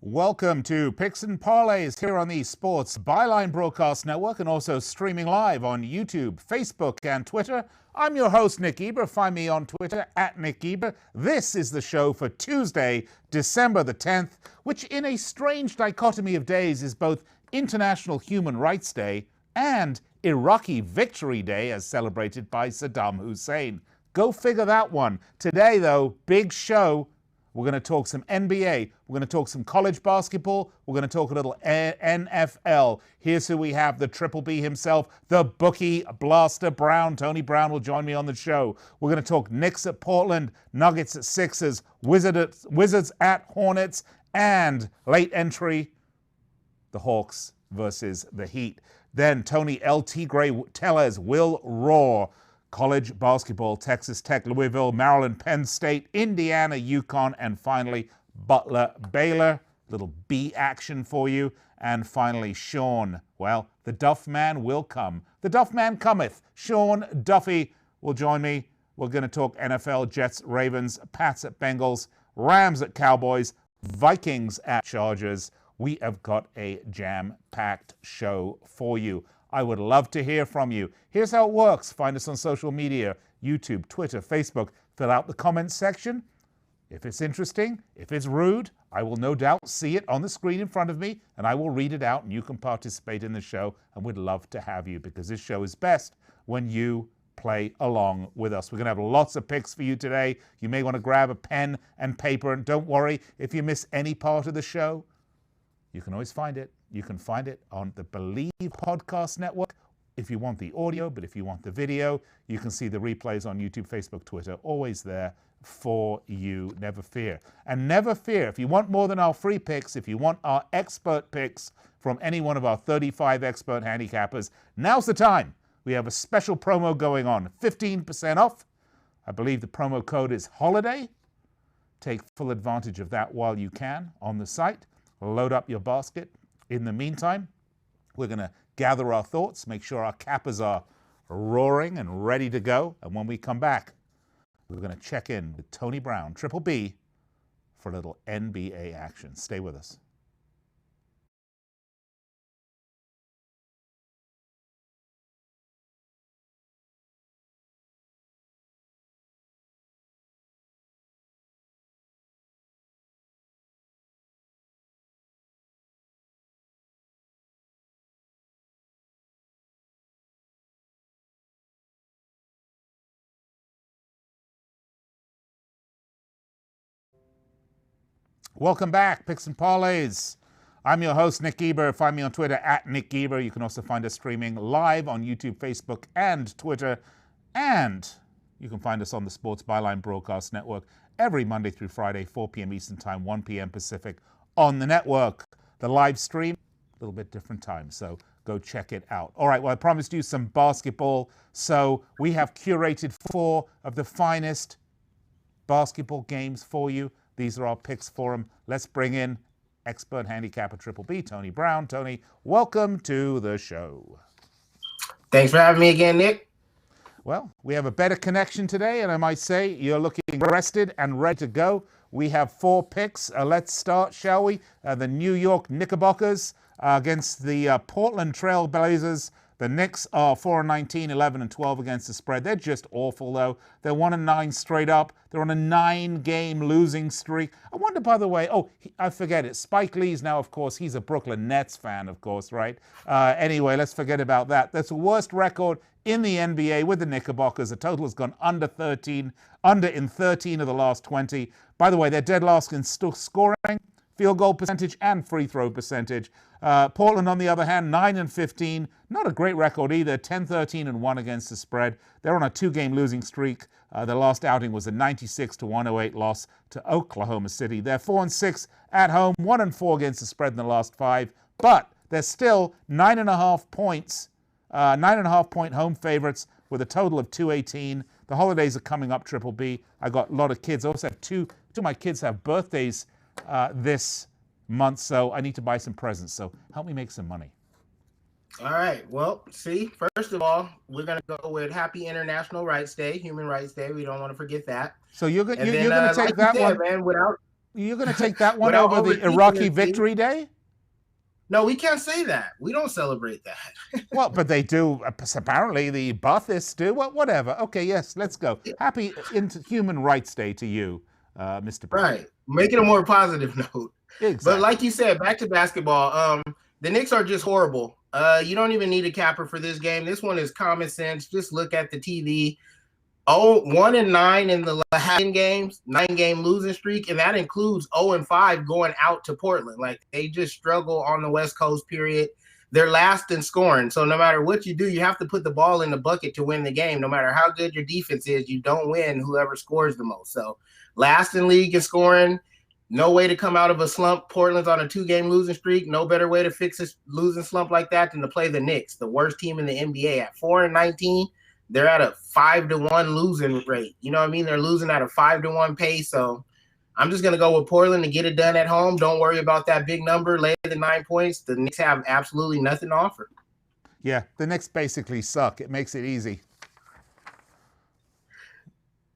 Welcome to Picks and Parlays here on the Sports Byline Broadcast Network and also streaming live on YouTube, Facebook, and Twitter. I'm your host, Nick Geber. Find me on Twitter at Nick Geber. This is the show for Tuesday, December the 10th, which in a strange dichotomy of days is both International Human Rights Day and Iraqi Victory Day as celebrated by Saddam Hussein. Go figure that one. Today, though, big show. We're going to talk some NBA. We're going to talk some college basketball. We're going to talk a little NFL. Here's who we have, the Triple B himself, the bookie blaster Brown. Tony Brown will join me on the show. We're going to talk Knicks at Portland, Nuggets at Sixers, Wizards at Hornets, and late entry, the Hawks versus the Heat. Then Tony Tellez will roar. College basketball, Texas Tech, Louisville, Maryland, Penn State, Indiana, UConn, and finally Butler, Baylor. Little B action for you. And finally Sean. Well, the Duff Man will come. The Duff Man cometh. Sean Duffy will join me. We're going to talk NFL, Jets, Ravens, Pats at Bengals, Rams at Cowboys, Vikings at Chargers. We have got a jam-packed show for you. I would love to hear from you. Here's how it works. Find us on social media, YouTube, Twitter, Facebook. Fill out the comments section. If it's interesting, if it's rude, I will no doubt see it on the screen in front of me, and I will read it out, and you can participate in the show, and we'd love to have you, because this show is best when you play along with us. We're going to have lots of picks for you today. You may want to grab a pen and paper, and don't worry, if you miss any part of the show, you can always find it. You can find it on the Believe Podcast Network if you want the audio, but if you want the video, you can see the replays on YouTube, Facebook, Twitter, always there for you, never fear. And never fear, if you want more than our free picks, if you want our expert picks from any one of our 35 expert handicappers, now's the time. We have a special promo going on, 15% off. I believe the promo code is HOLIDAY. Take full advantage of that while you can on the site. Load up your basket. In the meantime, we're going to gather our thoughts, make sure our cappers are roaring and ready to go. And when we come back, we're going to check in with Tony Brown, Triple B, for a little NBA action. Stay with us. Welcome back, Picks and Parlays. I'm your host, Nick Geber. Find me on Twitter at Nick Geber. You can also find us streaming live on YouTube, Facebook, and Twitter. And you can find us on the Sports Byline Broadcast Network every Monday through Friday, 4 p.m. Eastern Time, 1 p.m. Pacific on the network. The live stream, a little bit different time, so go check it out. All right, well, I promised you some basketball. So we have curated 4 of the finest basketball games for you. These are our picks for them. Let's bring in expert handicapper Triple B, Tony Brown. Tony, welcome to the show. Thanks for having me again, Nick. Well, we have a better connection today, and I might say you're looking rested and ready to go. We have 4 picks. Let's start, shall we? The New York Knickerbockers against the Portland Trail Blazers. The Knicks are 4-19, 11-12 against the spread. They're just awful, though. They're 1-9 straight up. They're on a 9-game losing streak. I wonder, by the way, I forget it. Spike Lee's now, of course, he's a Brooklyn Nets fan, of course, right? Anyway, let's forget about that. That's the worst record in the NBA with the Knickerbockers. The total has gone under in 13 of the last 20. By the way, they're dead last in scoring, field goal percentage, and free throw percentage. Portland, on the other hand, 9-15. Not a great record either. 10-13-1 against the spread. They're on a 2-game losing streak. Their last outing was a 96-108 loss to Oklahoma City. They're 4-6 at home, 1-4 against the spread in the last 5. But they're still 9.5 points, 9.5 point home favorites with a total of 218. The holidays are coming up, Triple B. I got a lot of kids. I also have two of my kids have birthdays this month, so I need to buy some presents. So help me make some money. All right. Well, see, first of all, we're going to go with Happy International Rights Day, Human Rights Day. We don't want to forget that. So you're going to take that one. Man, You're going to take that one Without over the overthinking Iraqi it, Victory Day? No, we can't say that. We don't celebrate that. Well, but they do. Apparently, the Baathists do. Well, whatever. Okay, yes, let's go. Happy Human Rights Day to you, Mr. President. Right. Make it a more positive note. Exactly. But like you said, back to basketball. The Knicks are just horrible. You don't even need a capper for this game. This one is common sense. Just look at the TV. 1-9 in the last 10 games, 9-game losing streak, and that includes 0-5 going out to Portland. Like, they just struggle on the West Coast, period. They're last in scoring. So no matter what you do, you have to put the ball in the bucket to win the game. No matter how good your defense is, you don't win whoever scores the most. So last in league in scoring, no way to come out of a slump. Portland's on a 2-game losing streak. No better way to fix a losing slump like that than to play the Knicks, the worst team in the NBA at 4-19. They're at a 5-1 losing rate. You know what I mean? They're losing at a 5-1 pace. So I'm just going to go with Portland to get it done at home. Don't worry about that big number, lay the 9 points. The Knicks have absolutely nothing to offer. Yeah, the Knicks basically suck. It makes it easy.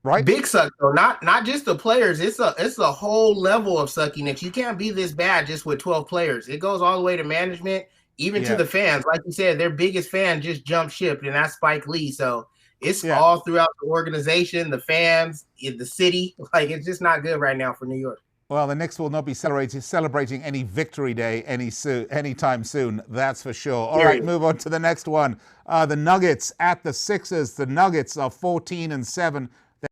Right? Big suck, though. Not just the players. It's a whole level of suckiness. You can't be this bad just with 12 players. It goes all the way to management, even to the fans. Like you said, their biggest fan just jumped ship, and that's Spike Lee. So it's all throughout the organization, the fans, the city. Like, it's just not good right now for New York. Well, the Knicks will not be celebrating any victory day anytime soon, that's for sure. All right, move on to the next one. The Nuggets at the Sixers. The Nuggets are 14-7.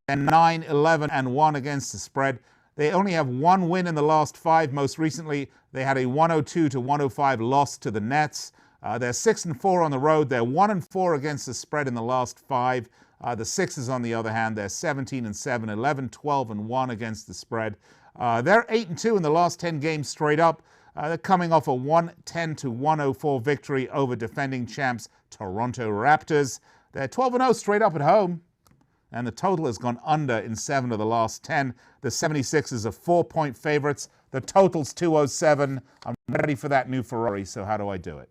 They're 9-11-1 against the spread. They only have one win in the last 5. Most recently, they had a 102-105 loss to the Nets. They're 6-4 on the road. They're 1-4 against the spread in the last 5. The Sixers, on the other hand, they're 17-7, 11-12-1 against the spread. They're 8-2 in the last 10 games straight up. They're coming off a 110-104 victory over defending champs Toronto Raptors. They're 12-0 straight up at home. And the total has gone under in 7 of the last 10. The 76ers are 4-point favorites. The total's 207. I'm ready for that new Ferrari, so how do I do it?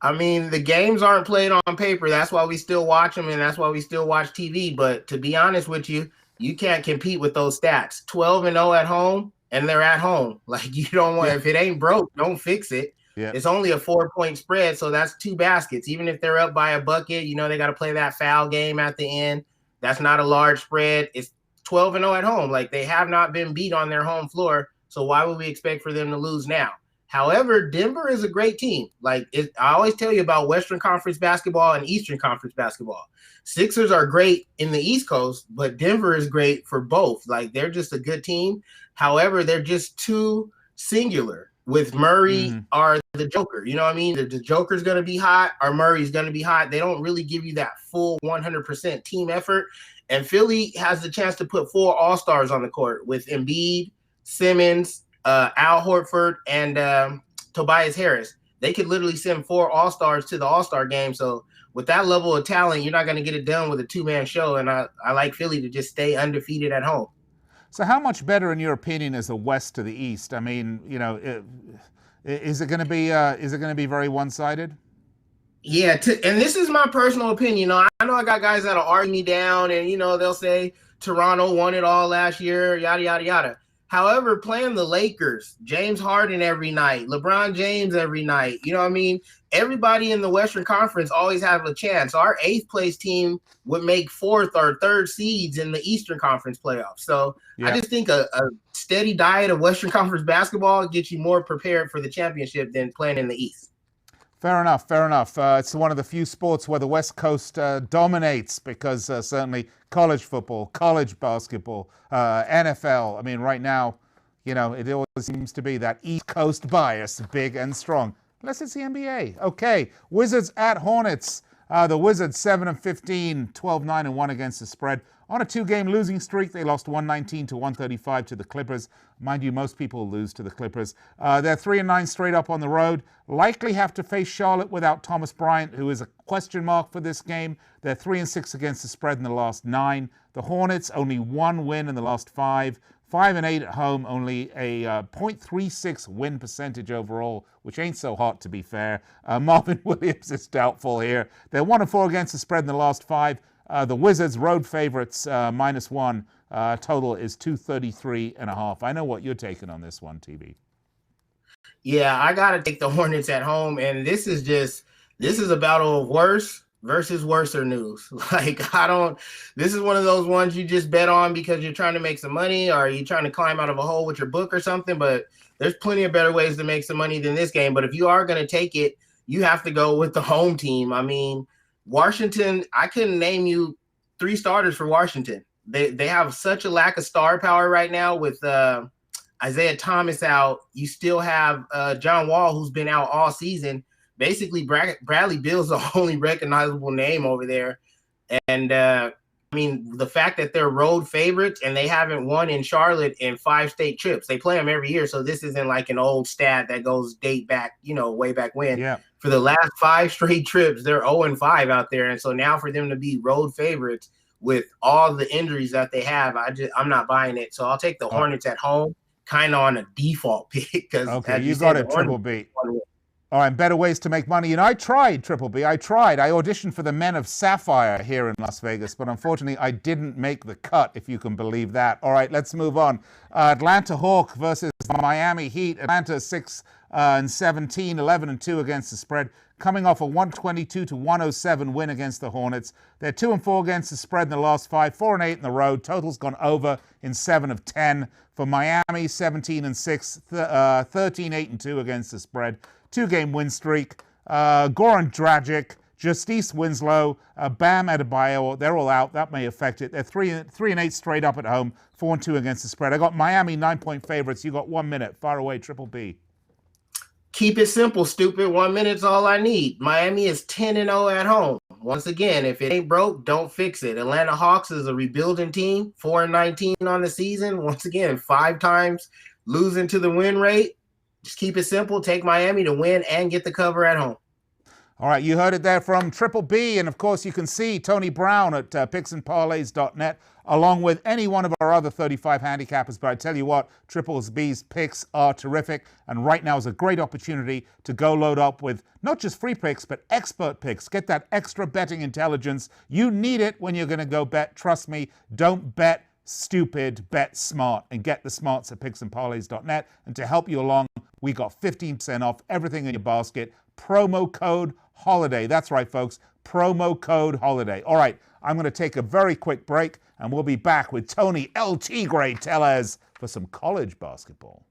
I mean, the games aren't played on paper. That's why we still watch them, and that's why we still watch TV. But to be honest with you, you can't compete with those stats. 12-0 at home, and they're at home. Like, you don't want, if it ain't broke, don't fix it. Yeah. It's only a 4-point spread, so that's 2 baskets. Even if they're up by a bucket, you know, they got to play that foul game at the end. That's not a large spread. It's 12-0 at home. Like, they have not been beat on their home floor, so why would we expect for them to lose now? However, Denver is a great team. Like, I always tell you about Western Conference basketball and Eastern Conference basketball. Sixers are great in the East Coast, but Denver is great for both. Like, they're just a good team. However, they're just too singular. With Murray or the Joker, you know what I mean? The Joker's going to be hot or Murray's going to be hot. They don't really give you that full 100% team effort. And Philly has the chance to put 4 All-Stars on the court with Embiid, Simmons, Al Horford, and Tobias Harris. They could literally send 4 All-Stars to the All-Star game. So with that level of talent, you're not going to get it done with a 2-man show. And I like Philly to just stay undefeated at home. So how much better, in your opinion, is the West to the East? I mean, you know, is it going to be very one-sided? Yeah, and this is my personal opinion. You know, I know I got guys that'll argue me down, and, you know, they'll say Toronto won it all last year, yada, yada, yada. However, playing the Lakers, James Harden every night, LeBron James every night, you know what I mean? Everybody in the Western Conference always have a chance. Our 8th place team would make 4th or 3rd seeds in the Eastern Conference playoffs. So I just think a steady diet of Western Conference basketball gets you more prepared for the championship than playing in the East. Fair enough. It's one of the few sports where the West Coast dominates because certainly college football, college basketball, NFL. I mean, right now, you know, it always seems to be that East Coast bias, big and strong. Unless it's the NBA. Okay, Wizards at Hornets. The Wizards 7-15, 12-9-1 against the spread. On a 2-game losing streak, they lost 119-135 to the Clippers. Mind you, most people lose to the Clippers. They're 3-9 straight up on the road. Likely have to face Charlotte without Thomas Bryant, who is a question mark for this game. They're 3-6 against the spread in the last 9. The Hornets only 1 win in the last 5. 5-8 at home, only a .36 win percentage overall, which ain't so hot, to be fair. Marvin Williams is doubtful here. They're 1-4 against the spread in the last 5. The Wizards, road favorites, -1. Total is 233.5. I know what you're taking on this one, TB. Yeah, I got to take the Hornets at home. And this is a battle of worse versus worser news. This is one of those ones you just bet on because you're trying to make some money or you're trying to climb out of a hole with your book or something. But there's plenty of better ways to make some money than this game. But if you are going to take it, you have to go with the home team. I mean, Washington, I couldn't name you 3 starters for Washington. They have such a lack of star power right now with Isaiah Thomas out. You still have John Wall, who's been out all season. Basically, Bradley Beal's the only recognizable name over there. And, I mean, the fact that they're road favorites and they haven't won in Charlotte in 5 state trips. They play them every year, so this isn't like an old stat that goes date back, way back when. Yeah. For the last 5 straight trips, they're 0-5 out there. And so now for them to be road favorites with all the injuries that they have, I'm not buying it. So I'll take the Hornets at home, kind of on a default pick. Okay, you got it, Triple B. All right, better ways to make money. I tried, Triple B. I auditioned for the Men of Sapphire here in Las Vegas, but unfortunately I didn't make the cut, if you can believe that. All right, let's move on. Atlanta Hawks versus Miami Heat. Atlanta 6-17, 11-2 against the spread, coming off a 122-107 win against the Hornets. They're 2-4 against the spread in the last 5, 4-8 in the road. Total's gone over in 7 of 10. For Miami, 17-6, 13-8-2 against the spread. 2-game win streak. Goran Dragic, Justice Winslow, Bam Adebayo, they're all out. That may affect it. They're 3-8 straight up at home, 4-2 against the spread. I got Miami 9-point favorites. You got 1 minute. Far away, Triple B. Keep it simple, stupid. 1 minute's all I need. Miami is 10-0 at home. Once again, if it ain't broke, don't fix it. Atlanta Hawks is a rebuilding team, 4-19 on the season. Once again, 5 times losing to the win rate. Just keep it simple. Take Miami to win and get the cover at home. All right, you heard it there from Triple B. And, of course, you can see Tony Brown at picksandparlays.net, along with any one of our other 35 handicappers. But I tell you what, Triple B's picks are terrific. And right now is a great opportunity to go load up with not just free picks, but expert picks. Get that extra betting intelligence. You need it when you're going to go bet. Trust me, don't bet stupid, bet smart, and get the smarts at picksandparlays.net. And to help you along, we got 15% off everything in your basket. Promo code HOLIDAY. That's right, folks. Promo code HOLIDAY. All right, I'm going to take a very quick break, and we'll be back with Tony El Tigre Tellez for some college basketball.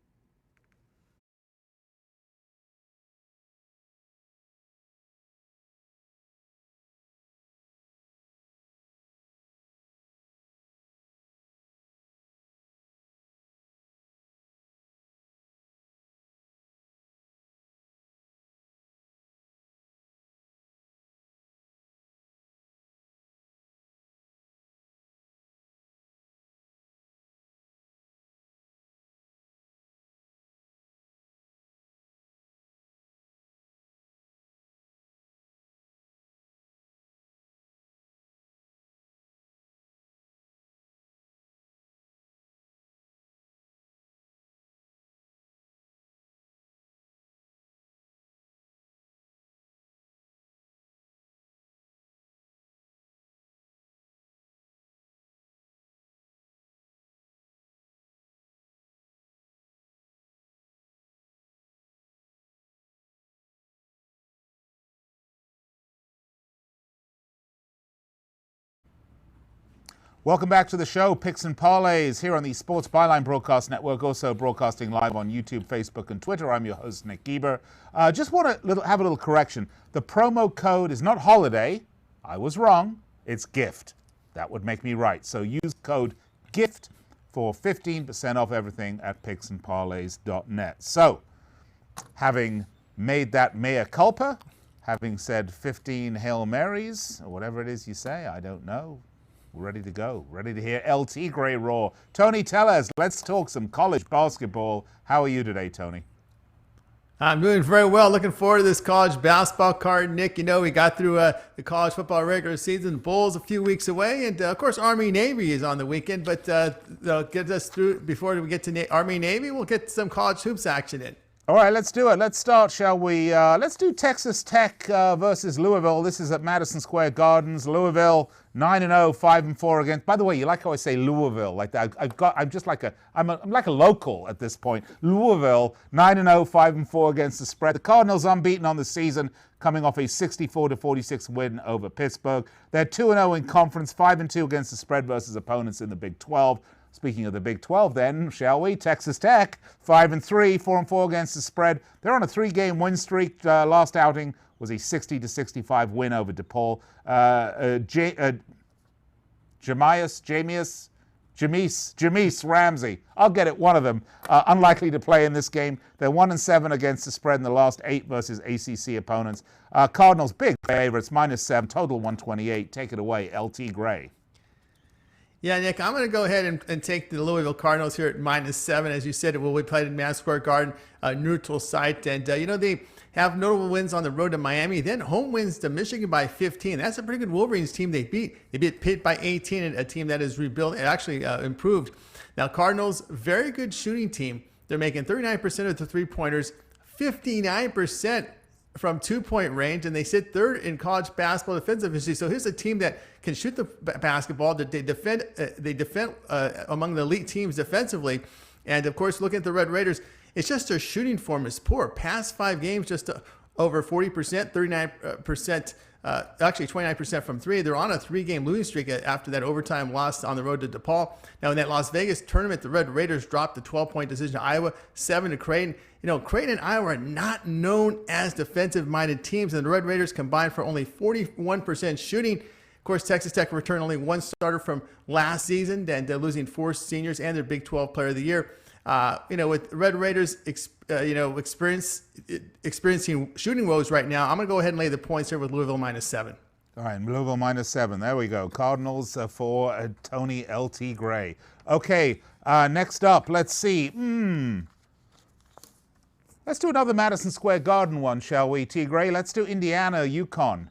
Welcome back to the show, Picks and Parlays, here on the Sports Byline Broadcast Network, also broadcasting live on YouTube, Facebook, and Twitter. I'm your host, Nick Geber. Just want to have a little correction. The promo code is not holiday. I was wrong. It's gift. That would make me right. So use code GIFT for 15% off everything at picksandparlays.net. So, having made that mea culpa, having said 15 Hail Marys, or whatever it is you say, I don't know. We're ready to go. Ready to hear El Tigre roar. Tony Tellez, let's talk some college basketball. How are you today, Tony? I'm doing very well. Looking forward to this college basketball card, Nick. You know, we got through the college football regular season. Bowls a few weeks away. And, of course, Army-Navy is on the weekend. But they'll get us through before we get to Army-Navy. We'll get some college hoops action in. All right, let's do it. Let's start, shall we? Let's do Texas Tech versus Louisville. This is at Madison Square Gardens. Louisville 9-0, 5-4 against. By the way, you like how I say Louisville? Like that. I'm like a local at this point. Louisville 9-0, 5-4 against the spread. The Cardinals unbeaten on the season, coming off a 64-46 win over Pittsburgh. They're 2-0 in conference, 5-2 against the spread versus opponents in the Big 12. Speaking of the Big 12 then, shall we? Texas Tech, 5-3, 4-4 against the spread. They're on a 3-game win streak. Last outing was a 60-65 win over DePaul. Jameis Ramsey. I'll get it, one of them. Unlikely to play in this game. They're 1-7 against the spread in the last 8 versus ACC opponents. Cardinals, big favorites, -7, total 128. Take it away, LT Gray. Yeah, Nick, I'm going to go ahead and take the Louisville Cardinals here at -7. As you said, it will be played in Madison Square Garden, a neutral site. And, they have notable wins on the road to Miami, then home wins to Michigan by 15. That's a pretty good Wolverines team they beat. They beat Pitt by 18, and a team that is rebuilt and actually improved. Now, Cardinals, very good shooting team. They're making 39% of the three-pointers, 59% from 2-point range, and they sit third in college basketball defensive efficiency. So here's a team that can shoot the basketball. They defend among the elite teams defensively. And of course, looking at the Red Raiders, it's just their shooting form is poor. Past 5 games, just over 40%, 39%, actually 29% from 3. They're on a 3-game losing streak after that overtime loss on the road to DePaul. Now in that Las Vegas tournament, the Red Raiders dropped the 12-point decision to Iowa, 7 to Creighton. Creighton and Iowa are not known as defensive-minded teams, and the Red Raiders combined for only 41% shooting. Of course, Texas Tech returned only 1 starter from last season, and losing 4 seniors and their Big 12 Player of the Year. With Red Raiders, experiencing shooting woes right now, I'm going to go ahead and lay the points here with Louisville -7. All right, Louisville -7. There we go. Cardinals for Tony LT Gray. Okay, next up, let's see. Let's do another Madison Square Garden one, shall we, T. Gray? Let's do Indiana, UConn.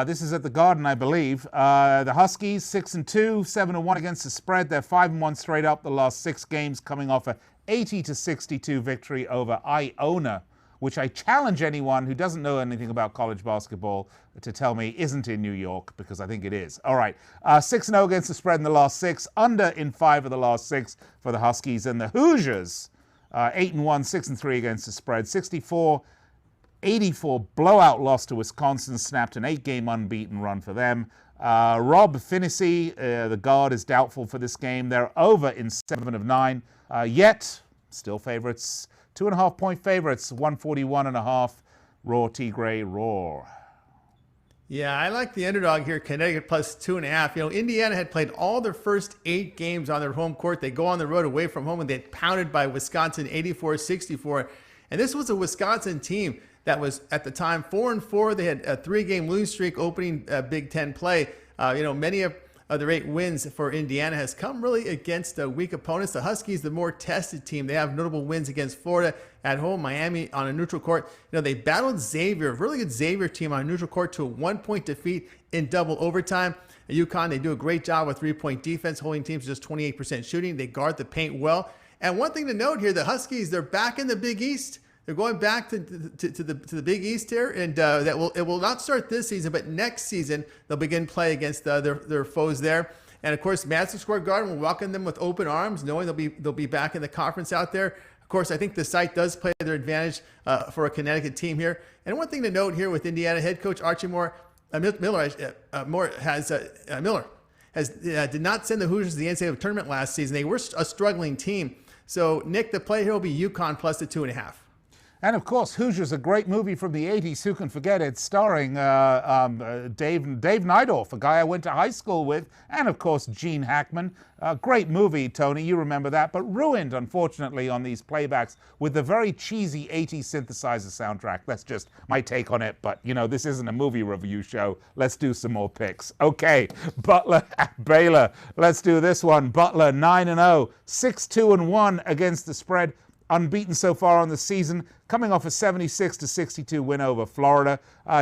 This is at the Garden, I believe. The Huskies, 6-2, 7-1 against the spread. They're 5-1 straight up the last 6 games, coming off a 80-62 victory over Iona, which I challenge anyone who doesn't know anything about college basketball to tell me isn't in New York, because I think it is. All right, 6-0 against the spread in the last 6, under in 5 of the last 6 for the Huskies. And the Hoosiers, 8-1, 6-3 against the spread, 64-84 blowout loss to Wisconsin, snapped an 8-game unbeaten run for them. Rob Finney, the guard, is doubtful for this game. They're over in 7 of 9, yet still favorites, 2.5-point favorites, 141.5. Raw, T. Gray, roar. Yeah, I like the underdog here, Connecticut +2.5. Indiana had played all their first 8 games on their home court. They go on the road away from home, and they pounded by Wisconsin 84-64. And this was a Wisconsin team that was, at the time, 4-4. They had a 3-game losing streak opening Big Ten play. Many of their 8 wins for Indiana has come really against weak opponents. The Huskies, the more tested team. They have notable wins against Florida at home, Miami on a neutral court. They battled Xavier, a really good Xavier team on a neutral court, to a 1-point defeat in double overtime. At UConn, they do a great job with 3-point defense, holding teams to just 28% shooting. They guard the paint well. And one thing to note here, the Huskies, they're back in the Big East. They're going back to the Big East here, and it will not start this season, but next season they'll begin play against their foes there. And of course, Madison Square Garden will welcome them with open arms, knowing they'll be back in the conference out there. Of course, I think the site does play their advantage for a Connecticut team here. And one thing to note here with Indiana head coach Archie Miller did not send the Hoosiers to the NCAA tournament last season. They were a struggling team. So Nick, the play here will be UConn +2.5. And of course, Hoosiers, a great movie from the 80s. Who can forget it? Starring Dave Neidorf, a guy I went to high school with, and of course, Gene Hackman. Great movie, Tony. You remember that, but ruined, unfortunately, on these playbacks with the very cheesy 80s synthesizer soundtrack. That's just my take on it. But, this isn't a movie review show. Let's do some more picks. Okay, Butler at Baylor. Let's do this one. Butler 9-0, 6-2-1 against the spread. Unbeaten so far on the season. coming off a 76-62 win over Florida.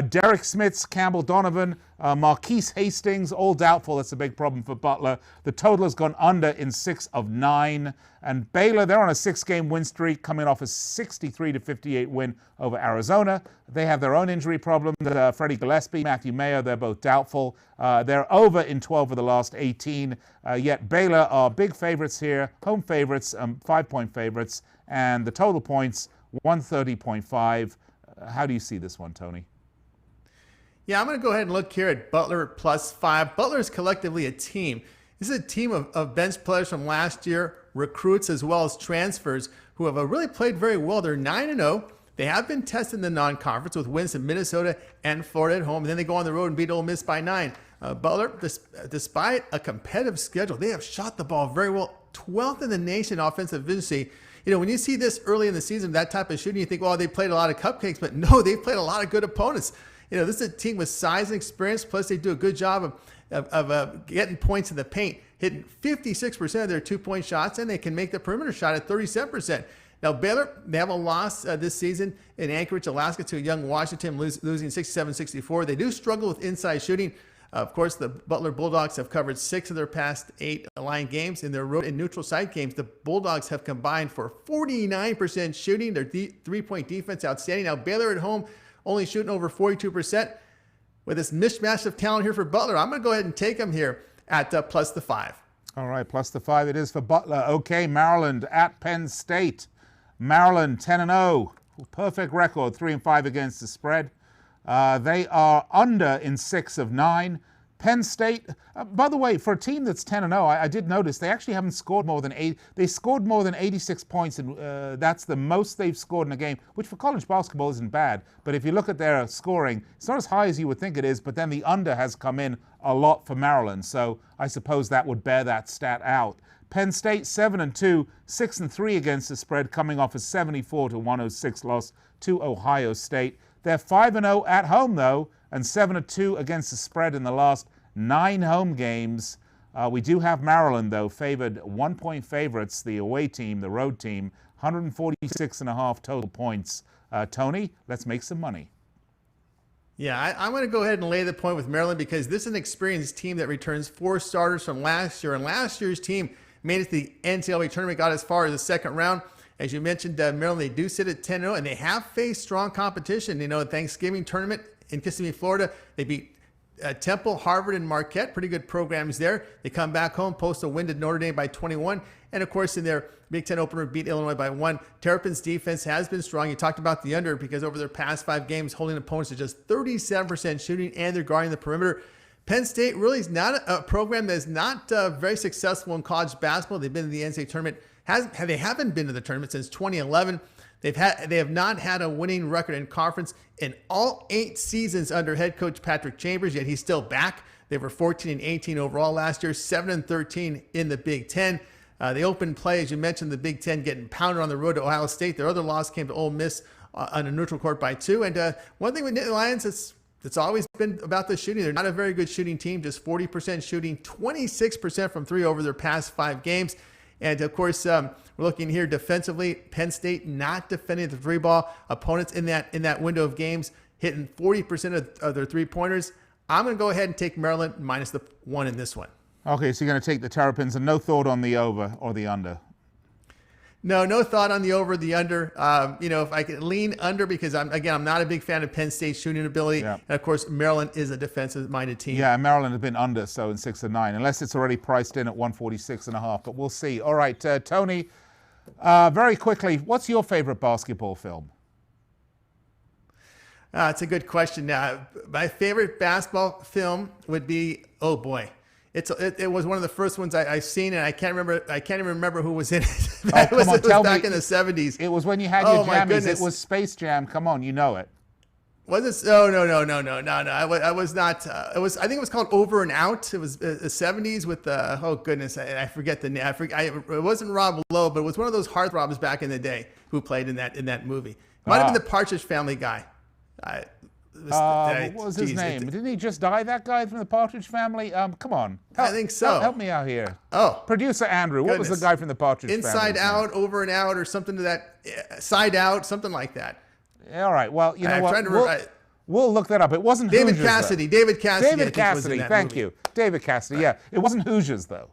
Derek Smits, Campbell Donovan, Marquise Hastings, all doubtful. That's a big problem for Butler. The total has gone under in 6 of 9. And Baylor, they're on a 6-game win streak, coming off a 63-58 win over Arizona. They have their own injury problem. Freddie Gillespie, Matthew Mayer, they're both doubtful. They're over in 12 of the last 18. Yet Baylor are big favorites here, home favorites, 5-point favorites, and the total points, 130.5. How do you see this one, Tony? Yeah, I'm going to go ahead and look here at Butler +5. Butler is collectively a team. This is a team of bench players from last year, recruits as well as transfers who have really played very well. They're 9-0. They have been tested in the non-conference with wins in Minnesota and Florida at home. And then they go on the road and beat Ole Miss by 9. Butler, despite a competitive schedule, they have shot the ball very well. 12th in the nation offensive efficiency. You know, when you see this early in the season, that type of shooting, you think, well, they played a lot of cupcakes. But no, they've played a lot of good opponents. You know, this is a team with size and experience. Plus, they do a good job of getting points in the paint, hitting 56% of their 2-point shots, and they can make the perimeter shot at 37%. Now, Baylor, they have a loss this season in Anchorage, Alaska, to a young Washington, losing 67-64. They do struggle with inside shooting. Of course, the Butler Bulldogs have covered 6 of their past 8 Alliant games. In their road and neutral site games, the Bulldogs have combined for 49% shooting. Their 3-point defense outstanding. Now, Baylor at home only shooting over 42%. With this mismatch of talent here for Butler, I'm going to go ahead and take them here at +5. All right, +5 it is for Butler. Okay, Maryland at Penn State. Maryland 10-0, perfect record, 3-5 against the spread. They are under in 6 of 9. Penn State, by the way, for a team that's 10-0, I did notice they actually haven't scored more than 8. They scored more than 86 points, and that's the most they've scored in a game, which for college basketball isn't bad. But if you look at their scoring, it's not as high as you would think it is, but then the under has come in a lot for Maryland. So I suppose that would bear that stat out. Penn State 7-2, 6-3 against the spread, coming off a 74-106 loss to Ohio State. They're 5-0 at home, though, and 7-2 against the spread in the last 9 home games. We do have Maryland, though, favored 1-point favorites, the away team, the road team, 146.5 total points. Tony, let's make some money. Yeah, I'm going to go ahead and lay the point with Maryland because this is an experienced team that returns 4 starters from last year, and last year's team made it to the NCAA tournament, got as far as the second round. As you mentioned, Maryland, they do sit at 10-0, and they have faced strong competition. You know, Thanksgiving tournament in Kissimmee, Florida, they beat Temple, Harvard, and Marquette. Pretty good programs there. They come back home, post a win to Notre Dame by 21. And, of course, in their Big Ten opener, beat Illinois by 1. Terrapin's defense has been strong. You talked about the under because over their past 5 games, holding opponents to just 37% shooting, and they're guarding the perimeter. Penn State really is not a program that is not very successful in college basketball. They've been in the NCAA tournament. They haven't been to the tournament since 2011. They have not had a winning record in conference in all 8 seasons under head coach Patrick Chambers, yet he's still back. They were 14-18 overall last year, 7-13 in the Big Ten. They opened play, as you mentioned, the Big Ten getting pounded on the road to Ohio State. Their other loss came to Ole Miss on a neutral court by 2. And one thing with Nittany Lions, it's always been about the shooting. They're not a very good shooting team, just 40% shooting, 26% from 3 over their past 5 games. And, of course, we're looking here defensively. Penn State not defending the 3-ball. Opponents in that window of games hitting 40% of their 3-pointers. I'm going to go ahead and take Maryland minus the 1 in this one. Okay, so you're going to take the Terrapins and no thought on the over or the under? No thought on the over, the under. If I could lean under because I'm not a big fan of Penn State's shooting ability. Yeah. And, of course, Maryland is a defensive-minded team. Yeah, Maryland has been under, so in 6 of 9, unless it's already priced in at 146.5, but we'll see. All right, Tony, very quickly, what's your favorite basketball film? It's a good question. My favorite basketball film would be, oh boy. It was one of the first ones I seen, and I can't even remember who was in it. It was back in the 70s. It was when you had your jammies. It was Space Jam. Come on, you know it. Was it? Oh no. I was not. I think it was called Over and Out. It was the 70s with oh goodness, I forget the name. It wasn't Rob Lowe, but it was one of those heartthrobs back in the day who played in that movie. Might have been the Partridge Family guy. What was his name? Didn't he just die, that guy from the Partridge Family? Come on. I think so. Help me out here. Oh. Producer Andrew, what was the guy from the Partridge Family? Inside Out, Over and Out, or something to that. Side Out, something like that. All right. Well, you know what? We'll look that up. It wasn't David Hoosiers, Cassidy. though. David Cassidy. David Cassidy. Thank you. David Cassidy. Yeah. It wasn't Hoosiers, though.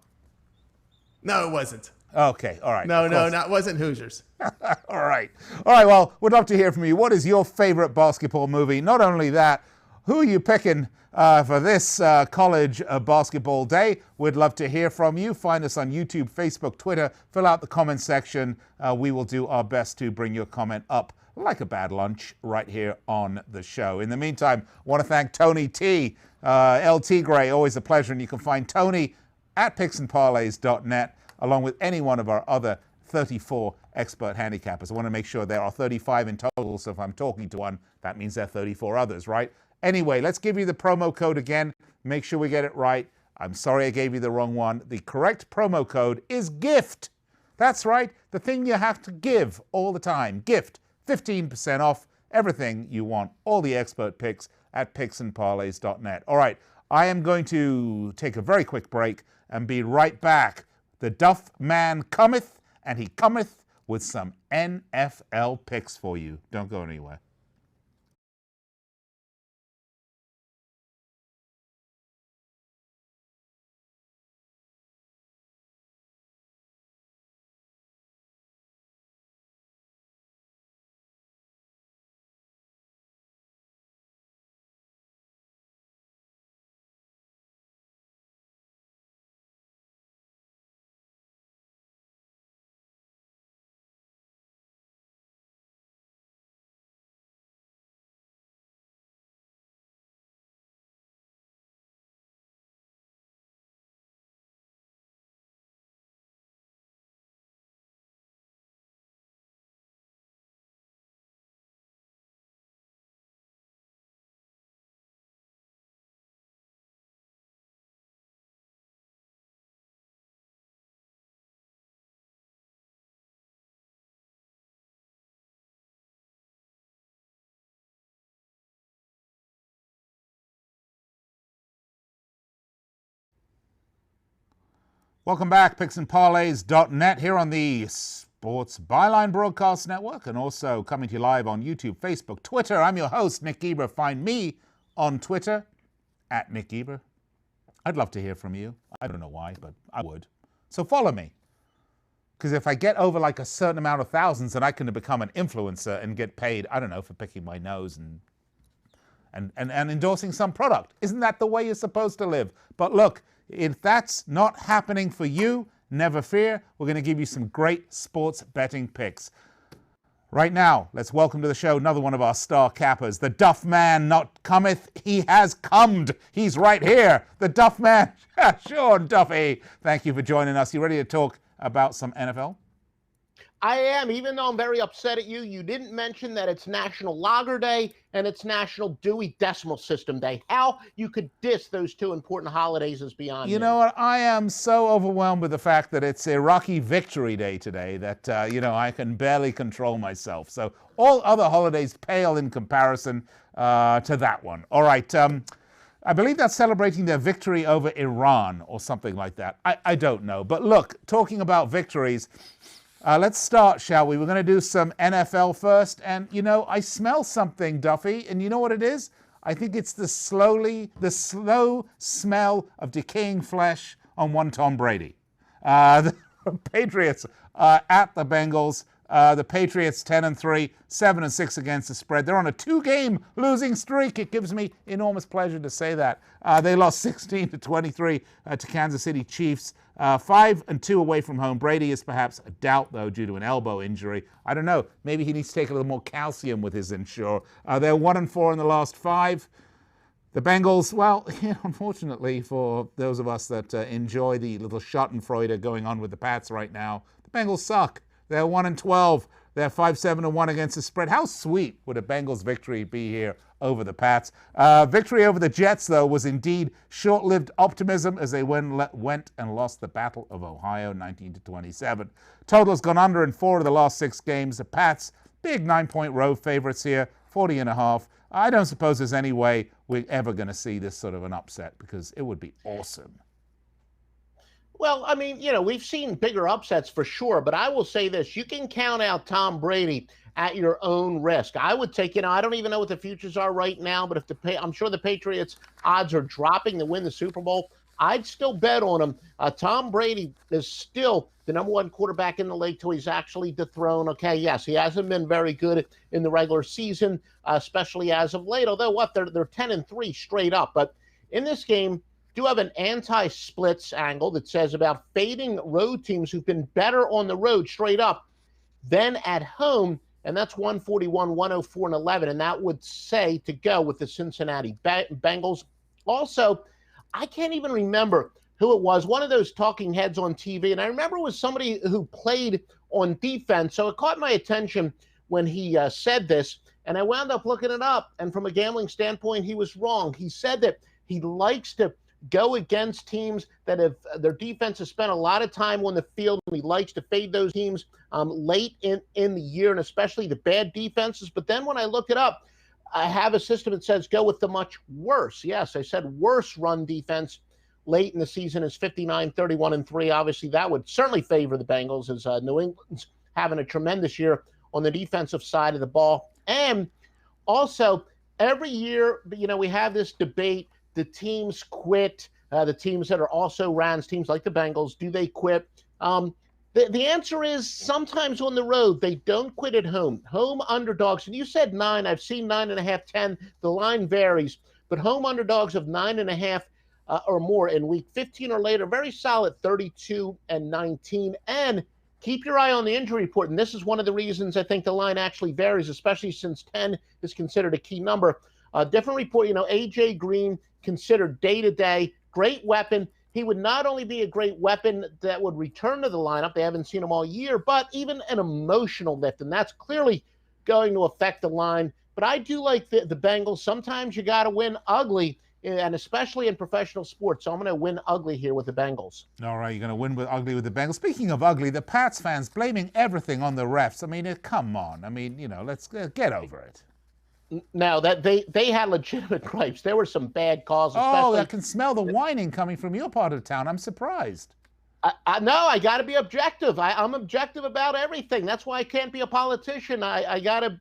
No, it wasn't. Okay. All right. No, it wasn't Hoosiers. All right. Well, we'd love to hear from you. What is your favorite basketball movie? Not only that, who are you picking for this college basketball day? We'd love to hear from you. Find us on YouTube, Facebook, Twitter. Fill out the comment section. We will do our best to bring your comment up like a bad lunch right here on the show. In the meantime, I want to thank Tony T, LT Gray, always a pleasure. And you can find Tony at picksandparlays.net, along with any one of our other 34 expert handicappers. I want to make sure there are 35 in total, so if I'm talking to one, that means there are 34 others, right? Anyway, let's give you the promo code again. Make sure we get it right. I'm sorry I gave you the wrong one. The correct promo code is GIFT. That's right, the thing you have to give all the time. GIFT. 15% off everything you want, all the expert picks at picksandparlays.net. All right, I am going to take a very quick break and be right back. The Duff Man cometh, and he cometh with some NFL picks for you. Don't go anywhere. Welcome back, picksandparlays.net here on the Sports Byline Broadcast Network, and also coming to you live on YouTube, Facebook, Twitter. I'm your host, Nick Geber. Find me on Twitter at Nick Geber. I'd love to hear from you. I don't know why, but I would. So follow me. Because if I get over like a certain amount of thousands, then I can become an influencer and get paid, I don't know, for picking my nose and endorsing some product. Isn't that the way you're supposed to live? But look, if that's not happening for you, never fear. We're going to give you some great sports betting picks. Right now, let's welcome to the show another one of our star cappers. The Duff Man not cometh, he has comed. He's right here. The Duff Man, Sean Duffy. Thank you for joining us. You ready to talk about some NFL? I am, even though I'm very upset at you. You didn't mention that it's National Lager Day and it's National Dewey Decimal System Day. How you could diss those two important holidays is beyond me. You know what? I am so overwhelmed with the fact that it's Iraqi Victory Day today that, I can barely control myself. So all other holidays pale in comparison to that one. All right. I believe that's celebrating their victory over Iran or something like that. I don't know. But look, talking about victories, let's start, shall we? We're going to do some NFL first. And, I smell something, Duffy. And you know what it is? I think it's the slow smell of decaying flesh on one Tom Brady. The Patriots at the Bengals. The Patriots 10-3, 7-6 against the spread. They're on a 2-game losing streak. It gives me enormous pleasure to say that. They lost 16-23 to Kansas City Chiefs. 5-2 away from home. Brady is perhaps a doubt, though, due to an elbow injury. I don't know. Maybe he needs to take a little more calcium with his Ensure. They're 1-4 in the last 5. The Bengals, well, unfortunately for those of us that enjoy the little schadenfreude going on with the Pats right now, the Bengals suck. They're 1-12. They're 5-7-1 against the spread. How sweet would a Bengals victory be here over the Pats? Victory over the Jets, though, was indeed short-lived optimism as they went and lost the Battle of Ohio 19-27. Total has gone under in 4 of the last 6 games. The Pats, big 9-point road favorites here. 40.5. I don't suppose there's any way we're ever going to see this sort of an upset because it would be awesome. Well, I mean, we've seen bigger upsets for sure, but I will say this. You can count out Tom Brady at your own risk. I would take, I don't even know what the futures are right now, but I'm sure the Patriots odds are dropping to win the Super Bowl. I'd still bet on him. Tom Brady is still the number one quarterback in the league till he's actually dethroned. Okay, yes, he hasn't been very good in the regular season, especially as of late, although they're 10-3 straight up. But in this game, do have an anti-splits angle that says about fading road teams who've been better on the road straight up than at home, and that's 141, 104, and 11, and that would say to go with the Cincinnati Bengals. Also, I can't even remember who it was, one of those talking heads on TV, and I remember it was somebody who played on defense, so it caught my attention when he said this, and I wound up looking it up, and from a gambling standpoint, he was wrong. He said that he likes to go against teams that have their defense has spent a lot of time on the field, and he likes to fade those teams late in the year, and especially the bad defenses. But then when I look it up, I have a system that says go with the much worse. Yes, I said worse run defense late in the season is 59, 31, and 3. Obviously, that would certainly favor the Bengals as New England's having a tremendous year on the defensive side of the ball. And also, every year, we have this debate. The teams quit. The teams that are also Rams, teams like the Bengals, do they quit? The answer is sometimes on the road, they don't quit at home. Home underdogs, and you said 9. I've seen 9.5, 10. The line varies, but home underdogs of 9.5 or more in week 15 or later, very solid 32 and 19. And keep your eye on the injury report. And this is one of the reasons I think the line actually varies, especially since 10 is considered a key number. Different report, A.J. Green considered day-to-day, great weapon. He would not only be a great weapon that would return to the lineup, they haven't seen him all year, but even an emotional lift, and that's clearly going to affect the line. But I do like the Bengals. Sometimes you got to win ugly, and especially in professional sports. So I'm going to win ugly here with the Bengals. All right, you're going to win ugly with the Bengals. Speaking of ugly, the Pats fans blaming everything on the refs. I mean, come on. I mean, let's get over it. No, that they had legitimate gripes. There were some bad calls. Oh, I can smell the whining coming from your part of town. I'm surprised. No, I got to be objective. I'm objective about everything. That's why I can't be a politician. I got to,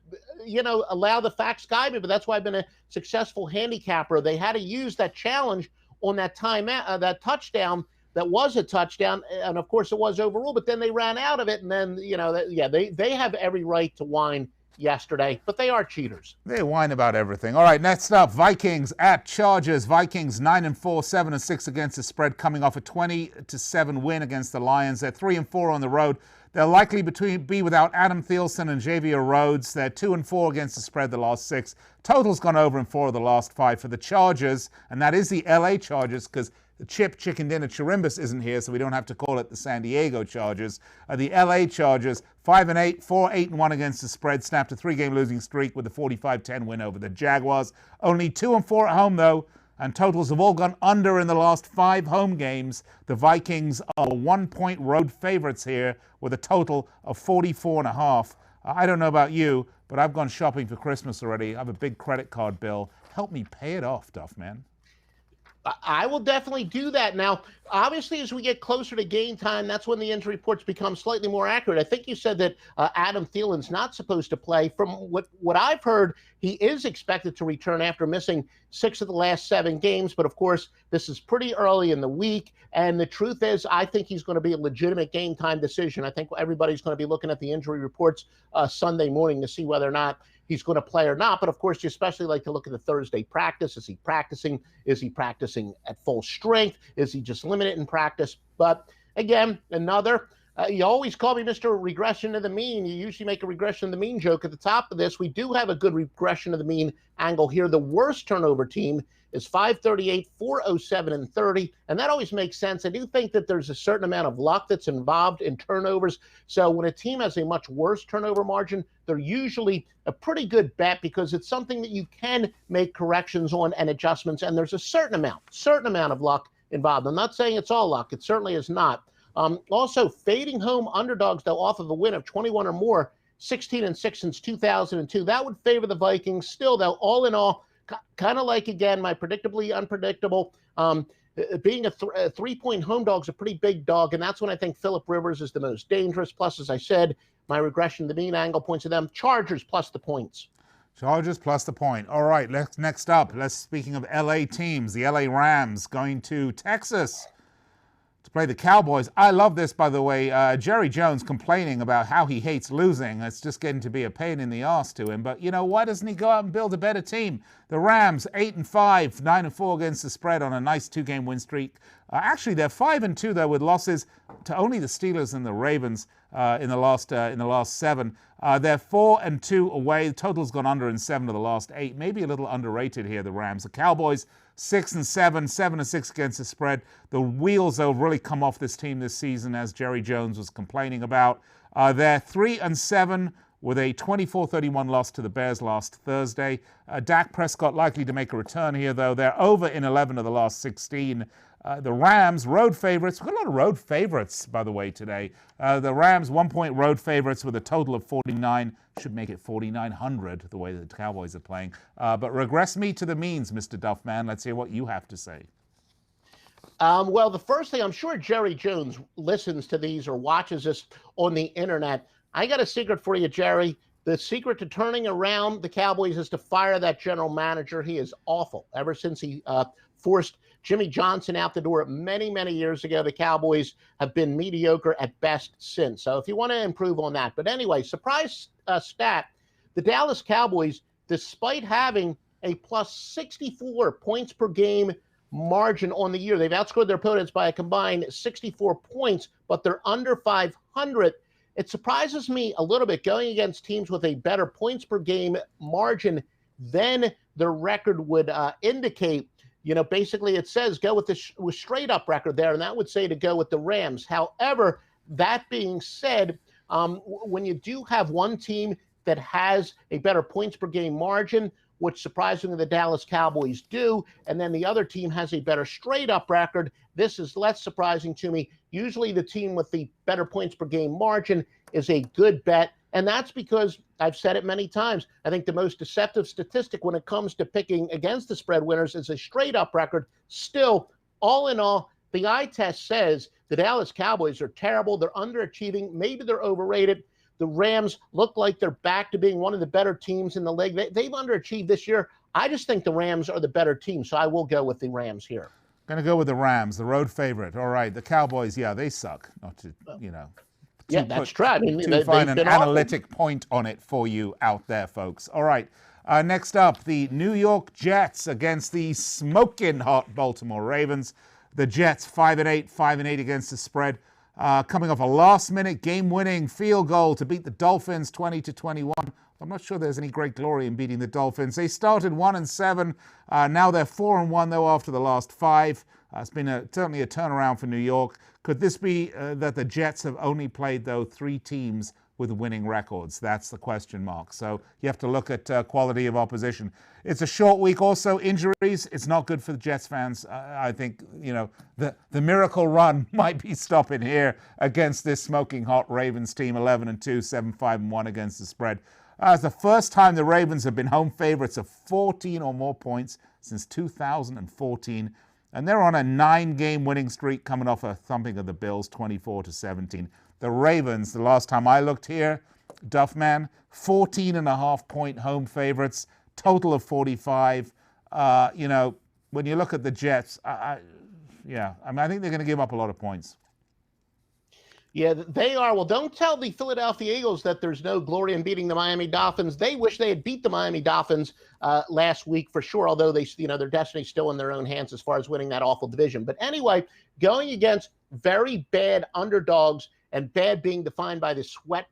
allow the facts guide me. But that's why I've been a successful handicapper. They had to use that challenge on that that touchdown. That was a touchdown, and of course it was overruled. But then they ran out of it, and then they have every right to whine yesterday, but they are cheaters. They whine about everything. All right, next up, Vikings at Chargers. Vikings 9-4, 7-6 against the spread, coming off a 20-7 win against the Lions. They're 3-4 on the road. They'll likely be without Adam Thielson and Xavier Rhodes. They're 2-4 against the spread the last 6. Total's gone over in 4 of the last 5 for the Chargers, and that is the LA Chargers because the Chicken Dinner Chirimbus isn't here, so we don't have to call it the San Diego Chargers. The LA Chargers, 5-8, 4-8-1 against the spread, snapped a 3-game losing streak with a 45-10 win over the Jaguars. Only 2-4 at home, though, and totals have all gone under in the last 5 home games. The Vikings are 1-point road favorites here with a total of 44.5. I don't know about you, but I've gone shopping for Christmas already. I have a big credit card bill. Help me pay it off, Duff, man. I will definitely do that. Now, obviously, as we get closer to game time, that's when the injury reports become slightly more accurate. I think you said that Adam Thielen's not supposed to play. From what I've heard, he is expected to return after missing 6 of the last 7 games. But, of course, this is pretty early in the week. And the truth is, I think he's going to be a legitimate game time decision. I think everybody's going to be looking at the injury reports Sunday morning to see whether or not he's going to play or not. But of course, you especially like to look at the Thursday practice. Is he practicing? Is he practicing at full strength? Is he just limited in practice? But again, you always call me Mr. Regression to the Mean. You usually make a regression to the mean joke at the top of this. We do have a good regression to the mean angle here. The worst turnover team is 538, 407, and 30. And that always makes sense. I do think that there's a certain amount of luck that's involved in turnovers. So when a team has a much worse turnover margin, they're usually a pretty good bet because it's something that you can make corrections on and adjustments. And there's a certain amount of luck involved. I'm not saying it's all luck. It certainly is not. Also, fading home underdogs, though, off of a win of 21 or more, 16-6 since 2002. That would favor the Vikings. Still, though, all in all, kind of like, again, my predictably unpredictable. Being a 3-point home dog is a pretty big dog, and that's when I think Phillip Rivers is the most dangerous. Plus, as I said, my regression to the mean angle points to them. Chargers plus the points. Chargers plus the point. All right, next up, speaking of LA teams, the LA Rams going to Texas to play the Cowboys. I love this, by the way. Jerry Jones complaining about how he hates losing. It's just getting to be a pain in the arse to him. But, you know, why doesn't he go out and build a better team? The Rams, 8-5, 9-4 against the spread on a nice 2-game win streak. Actually, they're 5-2, though, with losses to only the Steelers and the Ravens in the last 7. They're 4-2 away. The total's gone under in 7 of the last 8. Maybe a little underrated here, the Rams. The Cowboys, 6-7, 7-6 against the spread. The wheels have really come off this team this season, as Jerry Jones was complaining about. They're 3-7 with a 24-31 loss to the Bears last Thursday. Dak Prescott likely to make a return here, though. They're over in 11 of the last 16. The Rams, road favorites. We've got a lot of road favorites, by the way, today. The Rams, 1-point road favorites with a total of 49. Should make it 4,900, the way the Cowboys are playing. But regress me to the means, Mr. Duffman. Let's hear what you have to say. Well, the first thing, I'm sure Jerry Jones listens to these or watches this on the internet. I got a secret for you, Jerry. The secret to turning around the Cowboys is to fire that general manager. He is awful. Ever since he forced Jimmy Johnson out the door many, many years ago, the Cowboys have been mediocre at best since. So if you want to improve on that. But anyway, surprise stat, the Dallas Cowboys, despite having a plus 64 points per game margin on the year, they've outscored their opponents by a combined 64 points, but they're under 500. It surprises me a little bit going against teams with a better points per game margin than their record would indicate. You know, basically it says go with with straight up record there, and that would say to go with the Rams. However, that being said, when you do have one team that has a better points per game margin, which surprisingly the Dallas Cowboys do, and then the other team has a better straight up record, this is less surprising to me. Usually the team with the better points per game margin is a good bet. And that's because I've said it many times. I think the most deceptive statistic when it comes to picking against the spread winners is a straight up record. Still, all in all, the eye test says the Dallas Cowboys are terrible. They're underachieving. Maybe they're overrated. The Rams look like they're back to being one of the better teams in the league. They've underachieved this year. I just think the Rams are the better team. So I will go with the Rams here. Going to go with the Rams, the road favorite. All right. The Cowboys, yeah, they suck. Not to, you know. Yeah, that's true. I mean, to find an analytic point on it for you out there, folks. All right. Next up, the New York Jets against the smoking hot Baltimore Ravens. The Jets 5-8, 5-8 against the spread. Coming off a last-minute game-winning field goal to beat the Dolphins 20-21. I'm not sure there's any great glory in beating the Dolphins. They started 1-7. Now they're 4-1 though after the last 5. It's been certainly a turnaround for New York. Could this be that the Jets have only played, though, 3 teams with winning records? That's the question mark. So you have to look at quality of opposition. It's a short week also. Injuries, it's not good for the Jets fans. I think, you know, the miracle run might be stopping here against this smoking hot Ravens team, 11-2, 7-5-1 against the spread. It's the first time the Ravens have been home favorites of 14 or more points since 2014. And they're on a 9-game winning streak coming off a thumping of the Bills, 24-17. The Ravens, the last time I looked here, Duffman, 14.5-point home favorites, total of 45. You know, when you look at the Jets, I think they're going to give up a lot of points. Yeah, they are. Well, don't tell the Philadelphia Eagles that there's no glory in beating the Miami Dolphins. They wish they had beat the Miami Dolphins last week for sure, although they, you know, their destiny's still in their own hands as far as winning that awful division. But anyway, going against very bad underdogs, and bad being defined by the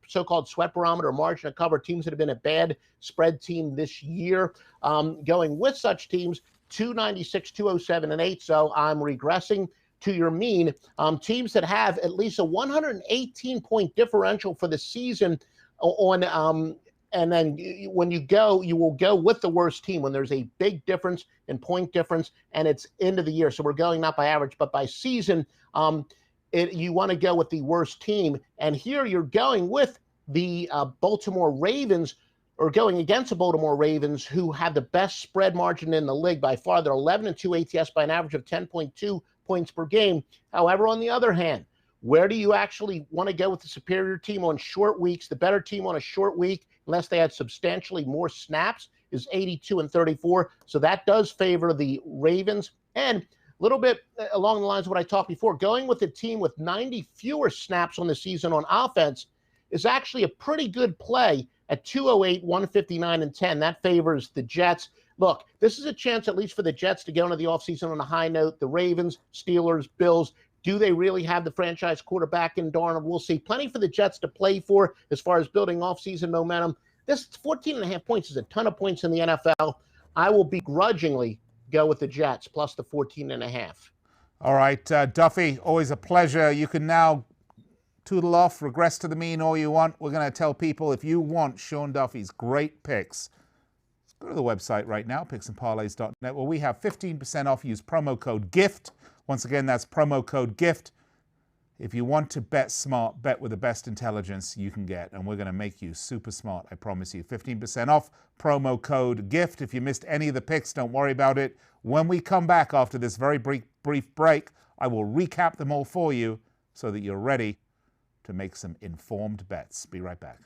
so-called sweat barometer, margin of cover, teams that have been a bad spread team this year. Going with such teams, 296, 207, and 8. So I'm regressing to your mean. Teams that have at least a 118-point differential for the season on, and then when you go, you will go with the worst team when there's a big difference in point difference and it's end of the year. So we're going not by average, but by season. You want to go with the worst team. And here you're going with the Baltimore Ravens are going against the Baltimore Ravens, who have the best spread margin in the league by far. They're 11-2 ATS by an average of 10.2 points per game. However, on the other hand, where do you actually want to go with the superior team on short weeks? The better team on a short week, unless they had substantially more snaps, is 82-34. So that does favor the Ravens. And a little bit along the lines of what I talked before, going with a team with 90 fewer snaps on the season on offense is actually a pretty good play at 208, 159, and 10. That favors the Jets. Look, this is a chance, at least for the Jets, to go into the offseason on a high note. The Ravens, Steelers, Bills, do they really have the franchise quarterback in Darnold? We'll see. Plenty for the Jets to play for as far as building offseason momentum. This 14.5 points is a ton of points in the NFL. I will begrudgingly go with the Jets plus the 14.5. All right, Duffy, always a pleasure. You can now tootle off, regress to the mean all you want. We're going to tell people, if you want Sean Duffy's great picks, go to the website right now, picksandparlays.net, where we have 15% off. Use promo code GIFT. Once again, that's promo code GIFT. If you want to bet smart, bet with the best intelligence you can get, and we're going to make you super smart, I promise you. 15% off, promo code GIFT. If you missed any of the picks, don't worry about it. When we come back after this very brief break, I will recap them all for you so that you're ready to make some informed bets. Be right back.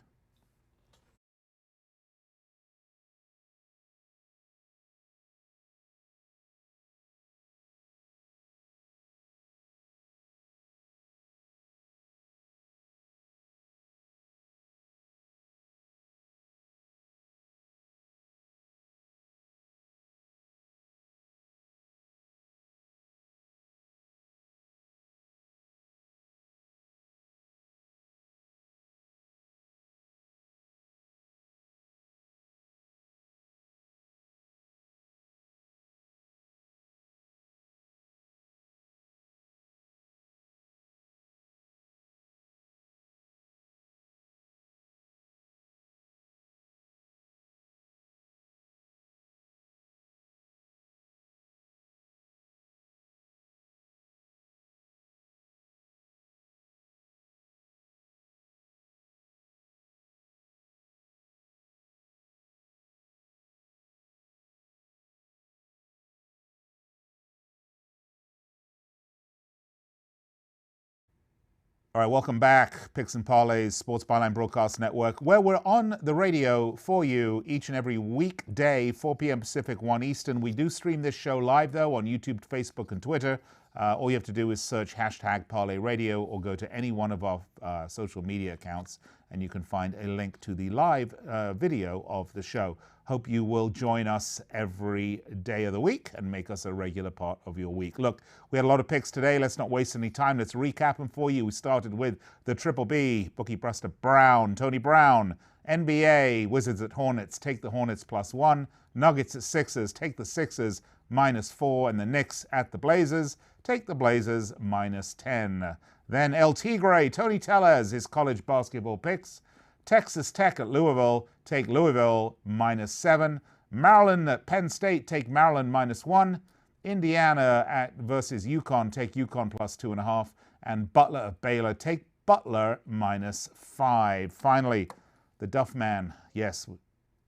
All right, welcome back. Picks and Parlays, Sports Byline Broadcast Network, where we're on the radio for you each and every weekday, 4 p.m. Pacific, 1 Eastern. We do stream this show live, though, on YouTube, Facebook, and Twitter. All you have to do is search hashtag Parlay Radio or go to any one of our social media accounts, and you can find a link to the live video of the show. Hope you will join us every day of the week and make us a regular part of your week. Look, we had a lot of picks today. Let's not waste any time. Let's recap them for you. We started with the Triple B, Bookie Buster Brown, Tony Brown, NBA, Wizards at Hornets, take the Hornets +1. Nuggets at Sixers, take the Sixers -4. And the Knicks at the Blazers, take the Blazers -10. Then El Tigre, Tony Tellez, his college basketball picks. Texas Tech at Louisville, take Louisville -7. Maryland at Penn State, take Maryland -1. Indiana versus UConn, take UConn +2.5. And Butler at Baylor, take Butler -5. Finally, the Duffman. Yes,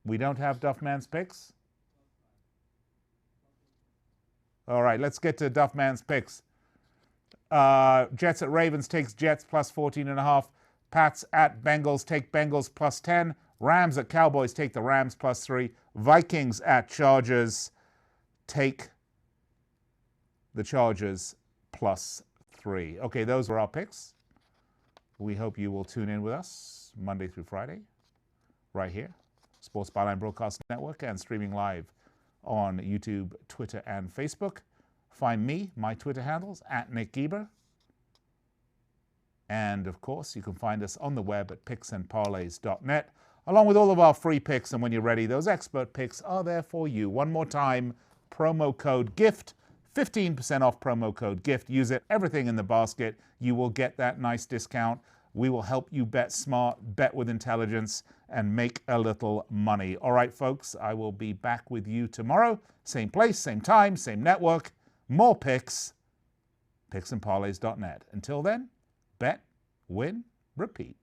we don't have Duffman's picks. All right, let's get to Duffman's picks. Jets at Ravens, takes Jets +14.5. Pats at Bengals, take Bengals +10. Rams at Cowboys, take the Rams +3. Vikings at Chargers, take the Chargers +3. Okay, those were our picks. We hope you will tune in with us Monday through Friday, right here, Sports Byline Broadcast Network, and streaming live on YouTube, Twitter, and Facebook. Find me, my Twitter handles, at Nick Geber. And, of course, you can find us on the web at picksandparlays.net, along with all of our free picks. And when you're ready, those expert picks are there for you. One more time, promo code GIFT, 15% off promo code GIFT. Use it, everything in the basket. You will get that nice discount. We will help you bet smart, bet with intelligence, and make a little money. All right, folks, I will be back with you tomorrow. Same place, same time, same network. More picks, picksandparlays.net. Until then, bet, win, repeat.